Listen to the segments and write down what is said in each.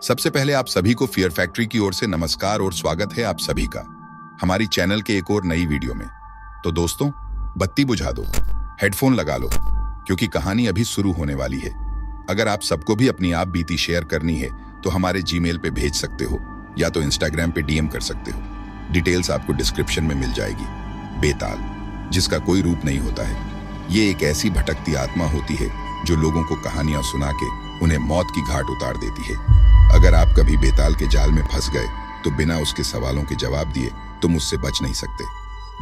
सबसे पहले आप सभी को फियर फैक्ट्री की ओर से नमस्कार और स्वागत है आप सभी का हमारी चैनल के एक और नई वीडियो में। तो दोस्तों, बत्ती बुझा दो, हेडफोन लगा लो, क्योंकि कहानी अभी शुरू होने वाली है। अगर आप सबको भी अपनी आप बीती शेयर करनी है तो हमारे जीमेल पे भेज सकते हो या तो इंस्टाग्राम पे डीएम कर सकते हो। डिटेल्स आपको डिस्क्रिप्शन में मिल जाएगी। बेताल, जिसका कोई रूप नहीं होता है, ये एक ऐसी भटकती आत्मा होती है जो लोगों को कहानियां सुना के उन्हें मौत की घाट उतार देती है। अगर आप कभी बेताल के जाल में फंस गए तो बिना उसके सवालों के जवाब दिए तुम उससे बच नहीं सकते।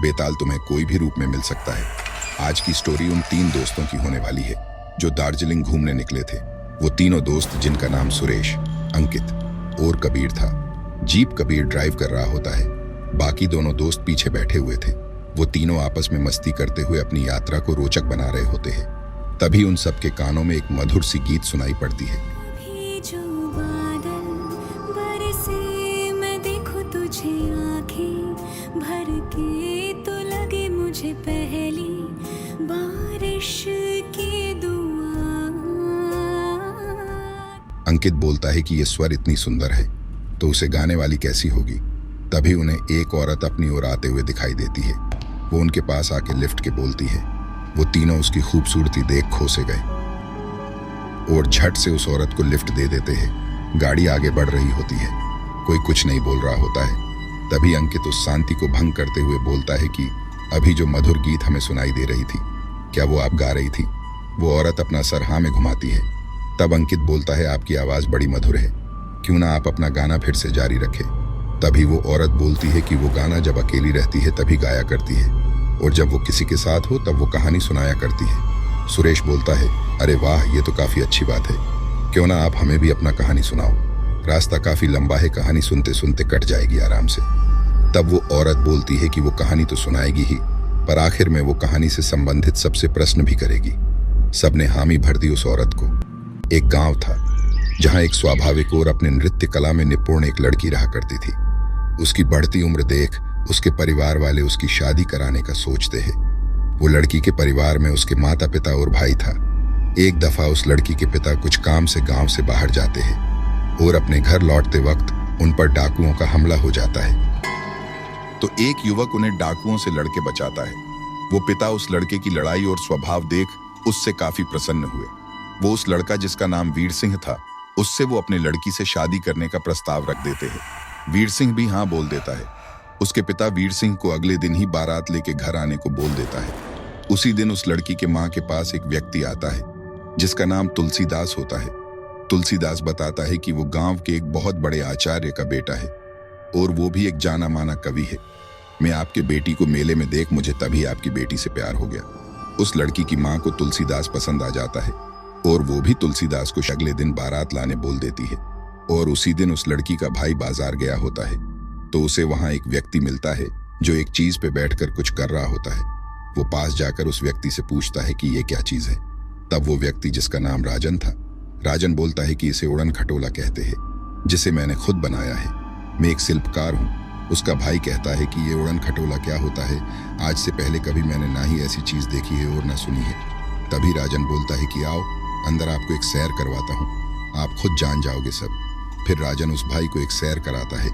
बेताल तुम्हें कोई भी रूप में मिल सकता है। आज की स्टोरी उन 3 दोस्तों की होने वाली है जो दार्जिलिंग घूमने निकले थे। वो तीनों दोस्त, जिनका नाम सुरेश, अंकित और कबीर था। जीप कबीर ड्राइव कर रहा होता है, बाकी दोनों दोस्त पीछे बैठे हुए थे। वो तीनों आपस में मस्ती करते हुए अपनी यात्रा को रोचक बना रहे होते हैं। तभी उन सबके कानों में एक मधुर सी गीत सुनाई पड़ती है। पहली बारिश की दुआ। अंकित बोलता है कि ये स्वर इतनी सुंदर है तो उसे गाने वाली कैसी होगी। तभी उन्हें एक औरत अपनी ओर आते हुए दिखाई देती है। वो उनके पास आके लिफ्ट के बोलती है। वो तीनों उसकी खूबसूरती देख खो से गए और झट से उस औरत को लिफ्ट दे देते हैं। गाड़ी आगे बढ़ रही होती है, कोई कुछ नहीं बोल रहा होता है। तभी अंकित उस शांति को भंग करते हुए बोलता है कि अभी जो मधुर गीत हमें सुनाई दे रही थी, क्या वो आप गा रही थी? वो औरत अपना सर हाँ में घुमाती है। तब अंकित बोलता है, आपकी आवाज बड़ी मधुर है, क्यों ना आप अपना गाना फिर से जारी रखें। तभी वो औरत बोलती है कि वो गाना जब अकेली रहती है तभी गाया करती है, और जब वो किसी के साथ हो तब वो कहानी सुनाया करती है। सुरेश बोलता है, अरे वाह, ये तो काफी अच्छी बात है, क्यों ना आप हमें भी अपना कहानी सुनाओ। रास्ता काफी लंबा है, कहानी सुनते सुनते कट जाएगी आराम से। तब वो औरत बोलती है कि वो कहानी तो सुनाएगी ही, पर आखिर में वो कहानी से संबंधित सबसे प्रश्न भी करेगी। सबने हामी भर दी उस औरत को। एक गांव था जहां एक स्वाभाविक और अपने नृत्य कला में निपुण एक लड़की रहा करती थी। उसकी बढ़ती उम्र देख उसके परिवार वाले उसकी शादी कराने का सोचते हैं। वो लड़की के परिवार में उसके माता पिता और भाई था। एक दफा उस लड़की के पिता कुछ काम से गांव से बाहर जाते हैं और अपने घर लौटते वक्त उन पर डाकुओं का हमला हो जाता है। तो एक युवक उन्हें डाकुओं से लड़के बचाता है। वो पिता उस लड़के की लड़ाई और स्वभाव देख उससे काफी प्रसन्न हुए। वो उस लड़का, जिसका नाम वीर सिंह था, उससे वो अपने लड़की से शादी करने का प्रस्ताव रख देते हैं। वीर सिंह भी हाँ बोल देता है। उसके पिता वीर सिंह को अगले दिन ही बारात लेके घर आने को बोल देता है। उसी दिन उस लड़की के माँ के पास एक व्यक्ति आता है जिसका नाम तुलसीदास होता है। तुलसीदास बताता है कि वो गांव के एक बहुत बड़े आचार्य का बेटा है और वो भी एक जाना माना कवि है। मैं आपके बेटी को मेले में देख मुझे तभी आपकी बेटी से प्यार हो गया। उस लड़की की माँ को तुलसीदास पसंद आ जाता है और वो भी तुलसीदास को अगले दिन बारात लाने बोल देती है। और उसी दिन उस लड़की का भाई बाजार गया होता है तो उसे वहां एक व्यक्ति मिलता है जो एक चीज पे बैठकर कुछ कर रहा होता है। वो पास जाकर उस व्यक्ति से पूछता है कि ये क्या चीज है। तब वो व्यक्ति, जिसका नाम राजन था, राजन बोलता है कि इसे उड़न खटोला कहते हैं, जिसे मैंने खुद बनाया है। मैं एक शिल्पकार हूँ। उसका भाई कहता है कि ये उड़न खटोला क्या होता है, आज से पहले कभी मैंने ना ही ऐसी चीज देखी है और ना सुनी है। तभी राजन बोलता है कि आओ अंदर, आपको एक सैर करवाता हूँ, आप खुद जान जाओगे सब। फिर राजन उस भाई को एक सैर कराता है,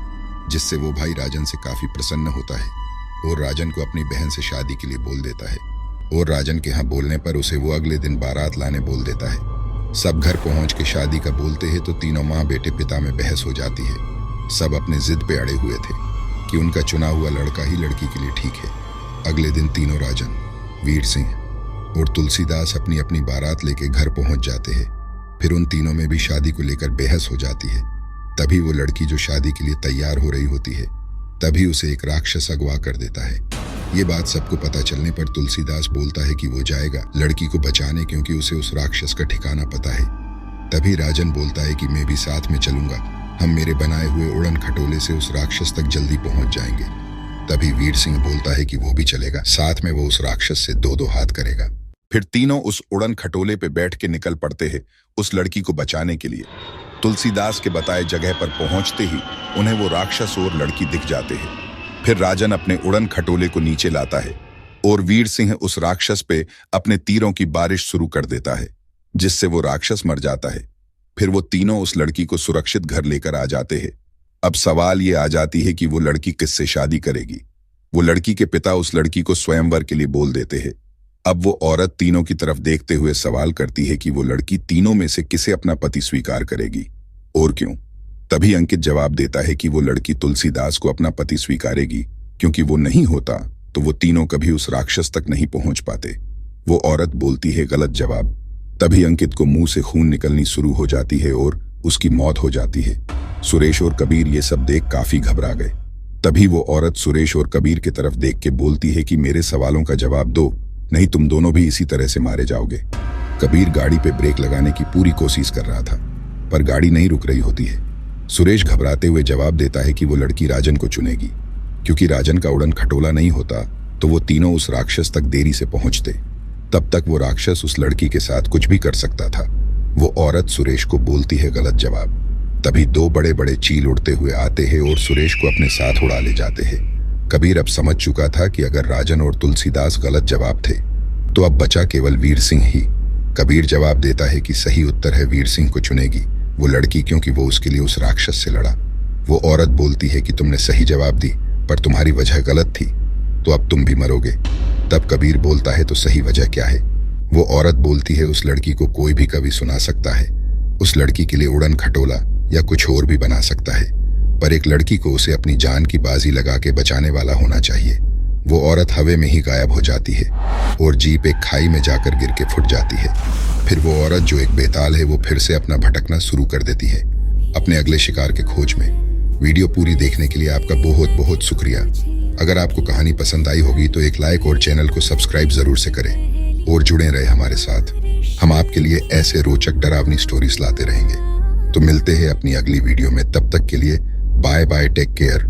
जिससे वो भाई राजन से काफी प्रसन्न होता है और राजन को अपनी बहन से शादी के लिए बोल देता है। और राजन के यहाँ बोलने पर उसे वो अगले दिन बारात लाने बोल देता है। सब घर पहुंच के शादी का बोलते हैं तो तीनों माँ बेटे पिता में बहस हो जाती है। सब अपने जिद पे अड़े हुए थे कि उनका चुना हुआ लड़का ही लड़की के लिए ठीक है। अगले दिन तीनों, राजन, वीर सिंह और तुलसीदास, अपनी अपनी बारात लेके घर पहुंच जाते हैं। फिर उन तीनों में भी शादी को लेकर बहस हो जाती है। तभी वो लड़की, जो शादी के लिए तैयार हो रही होती है, तभी उसे एक राक्षस अगवा कर देता है। ये बात सबको पता चलने पर तुलसीदास बोलता है कि वो जाएगा लड़की को बचाने, क्योंकि उसे उस राक्षस का ठिकाना पता है। तभी राजन बोलता है कि मैं भी साथ में चलूंगा, हम मेरे बनाए हुए उड़न खटोले से उस राक्षस तक जल्दी पहुंच जाएंगे। तभी वीर सिंह बोलता है कि वो भी चलेगा, साथ में वो उस राक्षस से 2-2 हाथ करेगा। फिर तीनों उस उड़न खटोले पे बैठ के निकल पड़ते हैं उस लड़की को बचाने के लिए। तुलसीदास के बताए जगह पर पहुंचते ही उन्हें वो राक्षस और लड़की दिख जाते हैं। फिर राजन अपने उड़न खटोले को नीचे लाता है और वीर सिंह उस राक्षस पे अपने तीरों की बारिश शुरू कर देता है, जिससे वो राक्षस मर जाता है। फिर वो तीनों उस लड़की को सुरक्षित घर लेकर आ जाते हैं। अब सवाल ये आ जाती है कि वो लड़की किससे शादी करेगी। वो लड़की के पिता उस लड़की को स्वयंवर के लिए बोल देते हैं। अब वो औरत तीनों की तरफ देखते हुए सवाल करती है कि वो लड़की तीनों में से किसे अपना पति स्वीकार करेगी और क्यों। तभी अंकित जवाब देता है कि वो लड़की तुलसीदास को अपना पति स्वीकारेगी, क्योंकि वो नहीं होता तो वो तीनों कभी उस राक्षस तक नहीं पहुंच पाते। वो औरत बोलती है गलत जवाब। तभी अंकित को मुंह से खून निकलनी शुरू हो जाती है और उसकी मौत हो जाती है। सुरेश और कबीर ये सब देख काफी घबरा गए। तभी वो औरत सुरेश और कबीर की तरफ देख के बोलती है कि मेरे सवालों का जवाब दो, नहीं तुम दोनों भी इसी तरह से मारे जाओगे। कबीर गाड़ी पे ब्रेक लगाने की पूरी कोशिश कर रहा था, पर गाड़ी नहीं रुक रही होती है। सुरेश घबराते हुए जवाब देता है कि वो लड़की राजन को चुनेगी, क्योंकि राजन का उड़न खटोला नहीं होता तो वो तीनों उस राक्षस तक देरी से पहुंचते। तब तक वो राक्षस उस लड़की के साथ कुछ भी कर सकता था। वो औरत सुरेश को बोलती है गलत जवाब। तभी दो बड़े बड़े चील उड़ते हुए आते हैं और सुरेश को अपने साथ उड़ा ले जाते हैं। कबीर अब समझ चुका था कि अगर राजन और तुलसीदास गलत जवाब थे तो अब बचा केवल वीर सिंह ही। कबीर जवाब देता है कि सही उत्तर है वीर सिंह को चुनेगी वो लड़की, क्योंकि वो उसके लिए उस राक्षस से लड़ा। वो औरत बोलती है कि तुमने सही जवाब दी पर तुम्हारी वजह गलत थी, तो अब तुम भी मरोगे। तब कबीर बोलता है तो सही वजह क्या है। वो औरत बोलती है उस लड़की को कोई भी कवि सुना सकता है, उस लड़की के लिए उड़न खटोला या कुछ और भी बना सकता है, पर एक लड़की को उसे अपनी जान की बाजी लगा के बचाने वाला होना चाहिए। वो औरत हवा में ही गायब हो जाती है और जीप एक खाई में जाकर गिर के फुट जाती है। फिर वो औरत जो एक बेताल है वो फिर से अपना भटकना शुरू कर देती है अपने अगले शिकार के खोज में। वीडियो पूरी देखने के लिए आपका बहुत बहुत शुक्रिया। अगर आपको कहानी पसंद आई होगी तो एक लाइक और चैनल को सब्सक्राइब जरूर से करें और जुड़े रहे हमारे साथ। हम आपके लिए ऐसे रोचक डरावनी स्टोरीज लाते रहेंगे। तो मिलते हैं अपनी अगली वीडियो में, तब तक के लिए बाय बाय, टेक केयर।